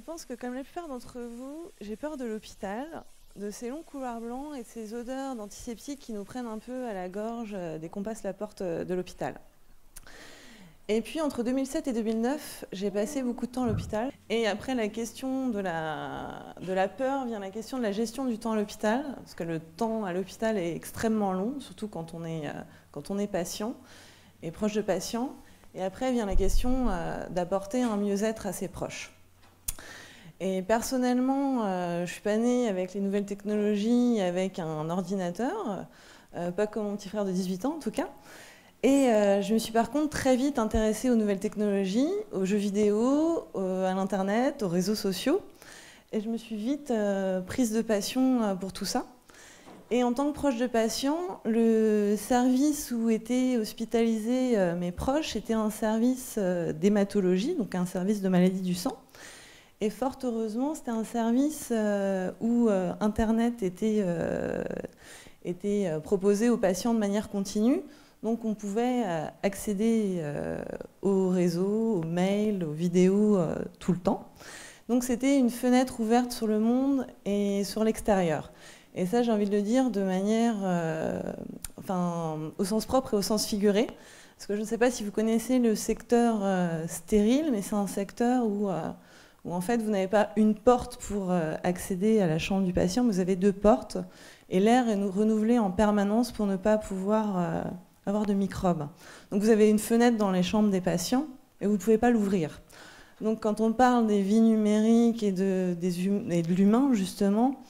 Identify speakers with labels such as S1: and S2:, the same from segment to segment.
S1: pense que comme la plupart d'entre vous, j'ai peur de l'hôpital, de ces longs couloirs blancs et de ces odeurs d'antiseptiques qui nous prennent un peu à la gorge dès qu'on passe la porte de l'hôpital. Et puis entre 2007 et 2009, j'ai passé beaucoup de temps à l'hôpital. Et après la question de la peur vient la question de la gestion du temps à l'hôpital, parce que le temps à l'hôpital est extrêmement long, surtout quand on est patient et proche de patient. Et après vient la question d'apporter un mieux-être à ses proches. Et personnellement, je ne suis pas née avec les nouvelles technologies, avec un ordinateur, pas comme mon petit frère de 18 ans en tout cas. Et je me suis par contre très vite intéressée aux nouvelles technologies, aux jeux vidéo, à l'internet, aux réseaux sociaux. Et je me suis vite prise de passion pour tout ça. Et en tant que proche de patient, le service où étaient hospitalisés mes proches était un service d'hématologie, donc un service de maladie du sang. Et fort heureusement, c'était un service où Internet était proposé aux patients de manière continue. Donc on pouvait accéder aux réseaux, aux mails, aux vidéos tout le temps. Donc c'était une fenêtre ouverte sur le monde et sur l'extérieur. Et ça, j'ai envie de le dire de manière, au sens propre et au sens figuré. Parce que je ne sais pas si vous connaissez le secteur stérile, mais c'est un secteur où en fait vous n'avez pas une porte pour accéder à la chambre du patient, vous avez deux portes. Et l'air est renouvelé en permanence pour ne pas pouvoir avoir de microbes. Donc vous avez une fenêtre dans les chambres des patients et vous ne pouvez pas l'ouvrir. Donc quand on parle des vies numériques et de l'humain justement,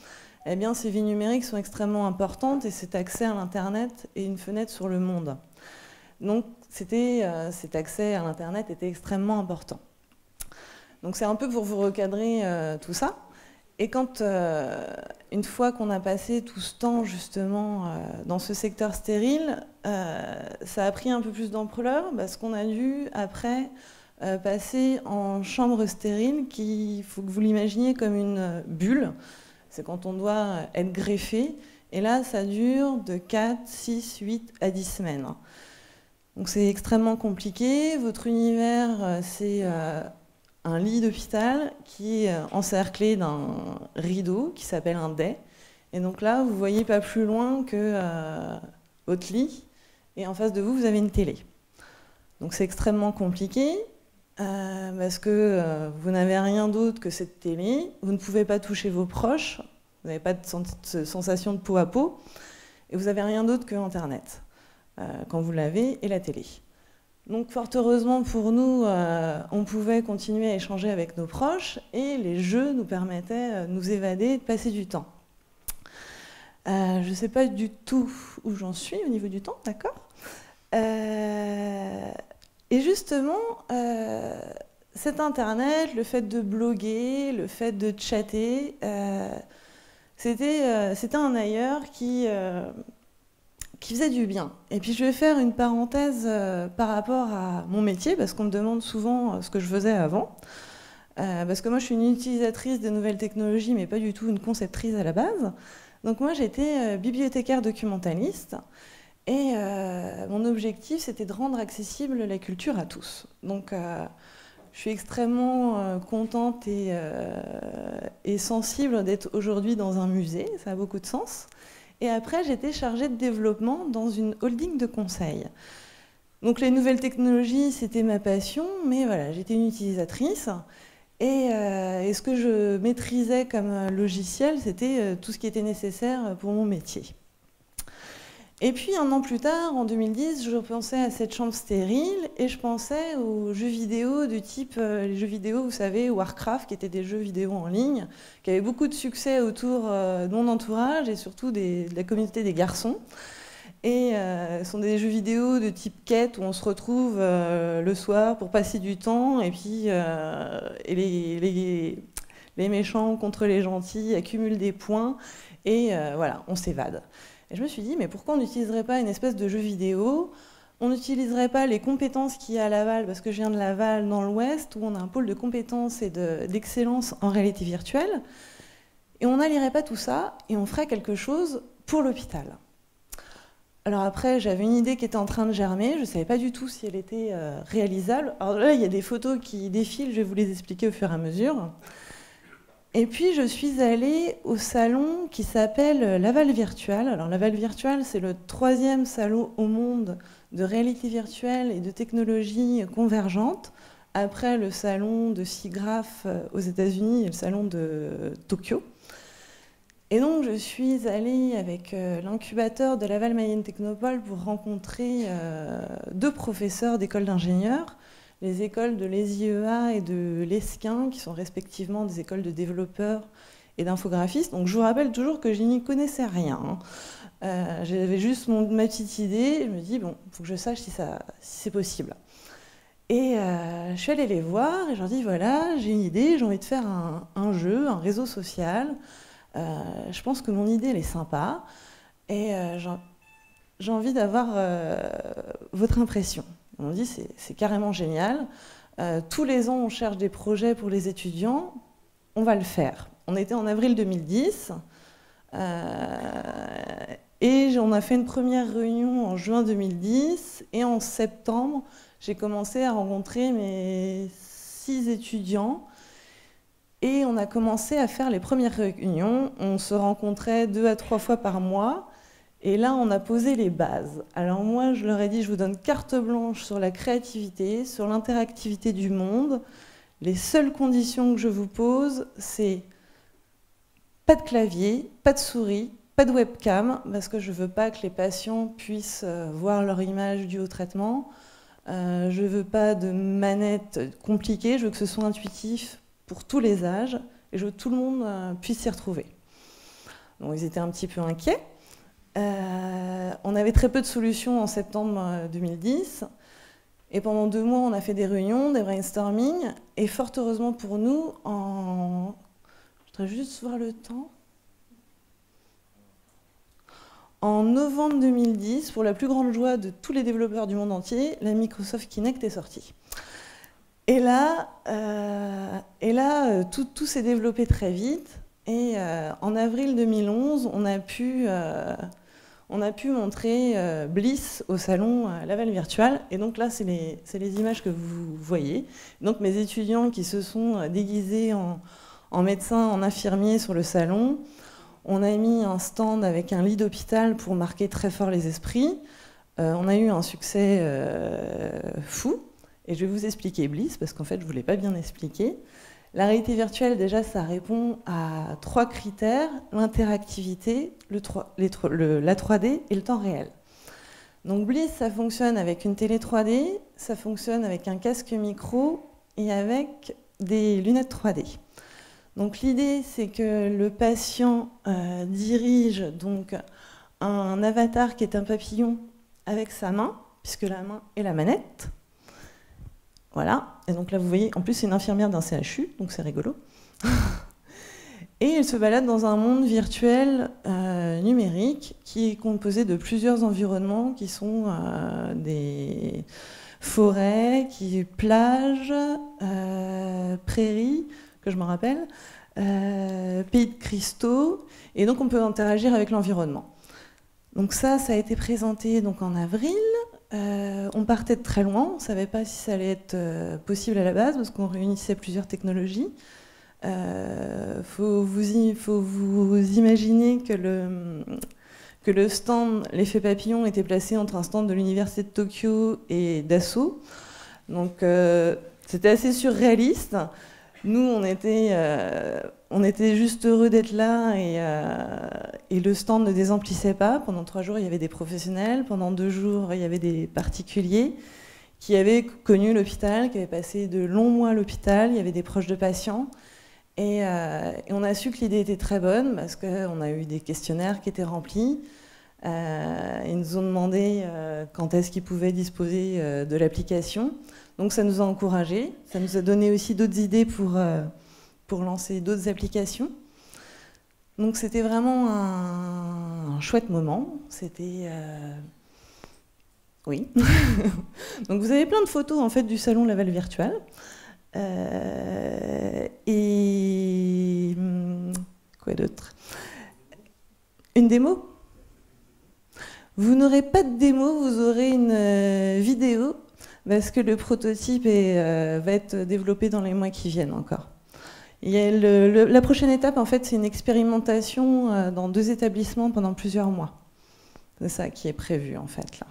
S1: eh bien ces vies numériques sont extrêmement importantes et cet accès à l'internet est une fenêtre sur le monde. Donc cet accès à l'internet était extrêmement important. Donc c'est un peu pour vous recadrer tout ça. Et quand, une fois qu'on a passé tout ce temps justement dans ce secteur stérile, ça a pris un peu plus d'ampleur parce qu'on a dû après passer en chambre stérile il faut que vous l'imaginiez comme une bulle. C'est quand on doit être greffé. Et là, ça dure de 4, 6, 8 à 10 semaines. Donc c'est extrêmement compliqué. Votre univers, c'est un lit d'hôpital qui est encerclé d'un rideau qui s'appelle un dais. Et donc là, vous ne voyez pas plus loin que votre lit. Et en face de vous, vous avez une télé. Donc c'est extrêmement compliqué parce que vous n'avez rien d'autre que cette télé. Vous ne pouvez pas toucher vos proches. Vous n'avez pas de sensation de peau à peau. Et vous n'avez rien d'autre que Internet quand vous l'avez et la télé. Donc fort heureusement pour nous, on pouvait continuer à échanger avec nos proches et les jeux nous permettaient de nous évader et de passer du temps. Je ne sais pas du tout où j'en suis au niveau du temps, d'accord ? Et justement, cet Internet, le fait de bloguer, le fait de chatter, c'était un ailleurs qui faisait du bien. Et puis je vais faire une parenthèse par rapport à mon métier, parce qu'on me demande souvent ce que je faisais avant. Parce que moi je suis une utilisatrice des nouvelles technologies, mais pas du tout une conceptrice à la base. Donc moi j'étais bibliothécaire documentaliste, et mon objectif c'était de rendre accessible la culture à tous. Donc je suis extrêmement contente et sensible d'être aujourd'hui dans un musée, ça a beaucoup de sens. Et après, j'étais chargée de développement dans une holding de conseil. Donc les nouvelles technologies, c'était ma passion, mais voilà, j'étais une utilisatrice. Et ce que je maîtrisais comme logiciel, c'était tout ce qui était nécessaire pour mon métier. Et puis un an plus tard, en 2010, je pensais à cette chambre stérile et je pensais aux jeux vidéo de type, les jeux vidéo, vous savez, Warcraft, qui étaient des jeux vidéo en ligne, qui avaient beaucoup de succès autour de mon entourage et surtout de la communauté des garçons. Et ce sont des jeux vidéo de type quête où on se retrouve le soir pour passer du temps et puis les méchants contre les gentils accumulent des points et voilà, on s'évade. Et je me suis dit, mais pourquoi on n'utiliserait pas une espèce de jeu vidéo ? On n'utiliserait pas les compétences qu'il y a à Laval, parce que je viens de Laval, dans l'Ouest, où on a un pôle de compétences et d'excellence en réalité virtuelle. Et on n'allierait pas tout ça, et on ferait quelque chose pour l'hôpital. Alors après, j'avais une idée qui était en train de germer, je ne savais pas du tout si elle était réalisable. Alors là, il y a des photos qui défilent, je vais vous les expliquer au fur et à mesure. Et puis je suis allée au salon qui s'appelle Laval Virtual. Alors Laval Virtual, c'est le 3e salon au monde de réalité virtuelle et de technologies convergentes, après le salon de SIGGRAPH aux États-Unis et le salon de Tokyo. Et donc je suis allée avec l'incubateur de Laval Mayenne Technopole pour rencontrer 2 professeurs d'école d'ingénieurs, les écoles de l'ESIEA et de l'ESQUIN, qui sont respectivement des écoles de développeurs et d'infographistes. Donc je vous rappelle toujours que je n'y connaissais rien. J'avais juste ma petite idée, je me dis, bon, il faut que je sache si c'est possible. Et je suis allée les voir et je leur dis, voilà, j'ai une idée, j'ai envie de faire un jeu, un réseau social. Je pense que mon idée, elle est sympa. Et j'ai envie d'avoir votre impression. On dit c'est carrément génial. Tous les ans, on cherche des projets pour les étudiants. On va le faire. On était en avril 2010 et on a fait une première réunion en juin 2010 et en septembre, j'ai commencé à rencontrer mes 6 étudiants et on a commencé à faire les premières réunions. On se rencontrait 2 à 3 fois par mois. Et là, on a posé les bases. Alors moi, je leur ai dit, je vous donne carte blanche sur la créativité, sur l'interactivité du monde. Les seules conditions que je vous pose, c'est pas de clavier, pas de souris, pas de webcam, parce que je veux pas que les patients puissent voir leur image due au traitement. Je veux pas de manette compliquée, je veux que ce soit intuitif pour tous les âges, et je veux que tout le monde puisse s'y retrouver. Donc ils étaient un petit peu inquiets. On avait très peu de solutions en septembre 2010 et pendant 2 mois on a fait des réunions, des brainstorming et fort heureusement pour nous, je voudrais juste voir le temps, en novembre 2010, pour la plus grande joie de tous les développeurs du monde entier, la Microsoft Kinect est sortie. Et là, tout s'est développé très vite et en avril 2011 on a pu montrer Bliss au salon Laval Virtual. Et donc là, c'est les images que vous voyez. Donc mes étudiants qui se sont déguisés en médecins, en infirmiers sur le salon. On a mis un stand avec un lit d'hôpital pour marquer très fort les esprits. On a eu un succès fou. Et je vais vous expliquer Bliss, parce qu'en fait, je ne vous l'ai pas bien expliqué. La réalité virtuelle, déjà, ça répond à 3 critères, l'interactivité, la 3D et le temps réel. Donc Bliss, ça fonctionne avec une télé 3D, ça fonctionne avec un casque micro et avec des lunettes 3D. Donc l'idée, c'est que le patient dirige donc un avatar qui est un papillon avec sa main, puisque la main est la manette. Voilà, et donc là vous voyez, en plus c'est une infirmière d'un CHU, donc c'est rigolo. Et il se balade dans un monde virtuel numérique qui est composé de plusieurs environnements qui sont des forêts, plages, prairies, que je me rappelle, pays de cristaux, et donc on peut interagir avec l'environnement. Donc ça a été présenté donc en avril. On partait de très loin, on ne savait pas si ça allait être possible à la base, parce qu'on réunissait plusieurs technologies. Faut vous imaginer que le stand L'Effet Papillon était placé entre un stand de l'Université de Tokyo et Dassault. Donc c'était assez surréaliste. Nous, on était juste heureux d'être là et le stand ne désemplissait pas. Pendant 3 jours, il y avait des professionnels. Pendant 2 jours, il y avait des particuliers qui avaient connu l'hôpital, qui avaient passé de longs mois à l'hôpital. Il y avait des proches de patients. Et on a su que l'idée était très bonne parce qu'on a eu des questionnaires qui étaient remplis. Ils nous ont demandé quand est-ce qu'ils pouvaient disposer de l'application. Donc ça nous a encouragés, ça nous a donné aussi d'autres idées pour lancer d'autres applications. Donc c'était vraiment un chouette moment. C'était... Oui. Donc vous avez plein de photos en fait du salon Laval Virtual. Et... Quoi d'autre? Une démo? Vous n'aurez pas de démo, vous aurez une vidéo. Parce que le prototype va être développé dans les mois qui viennent encore. La prochaine étape, en fait, c'est une expérimentation dans 2 établissements pendant plusieurs mois. C'est ça qui est prévu, en fait, là.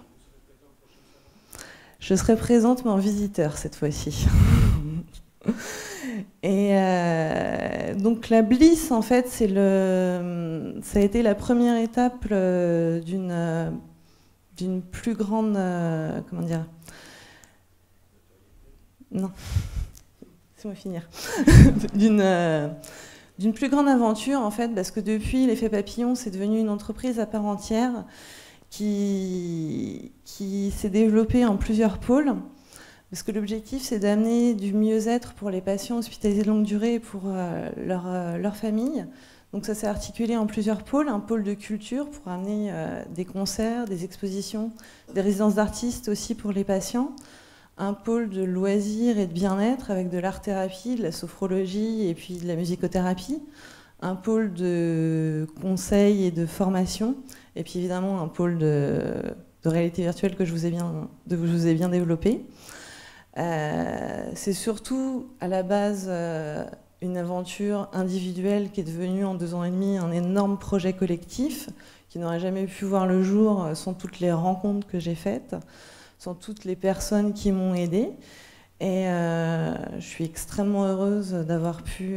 S1: Je serai présente, mais en visiteur, cette fois-ci. Et donc la Bliss, en fait, ça a été la première étape d'une plus grande... comment dire? Non. Laissez-moi finir. D'une plus grande aventure, en fait, parce que depuis, l'effet papillon, c'est devenu une entreprise à part entière qui s'est développée en plusieurs pôles. Parce que l'objectif, c'est d'amener du mieux-être pour les patients hospitalisés de longue durée et pour leur famille. Donc ça s'est articulé en plusieurs pôles. Un pôle de culture pour amener des concerts, des expositions, des résidences d'artistes aussi pour les patients. Un pôle de loisirs et de bien-être avec de l'art-thérapie, de la sophrologie et puis de la musicothérapie. Un pôle de conseil et de formation. Et puis évidemment un pôle de réalité virtuelle que je vous ai bien développé. C'est surtout à la base une aventure individuelle qui est devenue en 2 ans et demi un énorme projet collectif qui n'aurait jamais pu voir le jour sans toutes les rencontres que j'ai faites, sans toutes les personnes qui m'ont aidée. Et je suis extrêmement heureuse d'avoir pu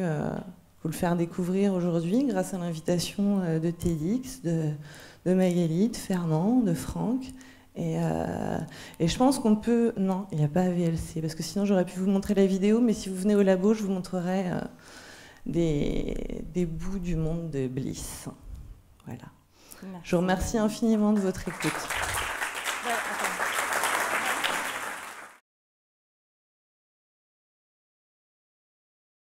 S1: vous le faire découvrir aujourd'hui grâce à l'invitation de TEDx, de Magali, de Fernand, de Franck. Et je pense qu'on peut... Non, il n'y a pas AVLC, parce que sinon j'aurais pu vous montrer la vidéo, mais si vous venez au labo, je vous montrerai des bouts du monde de Bliss. Voilà. Merci. Je vous remercie infiniment de votre écoute.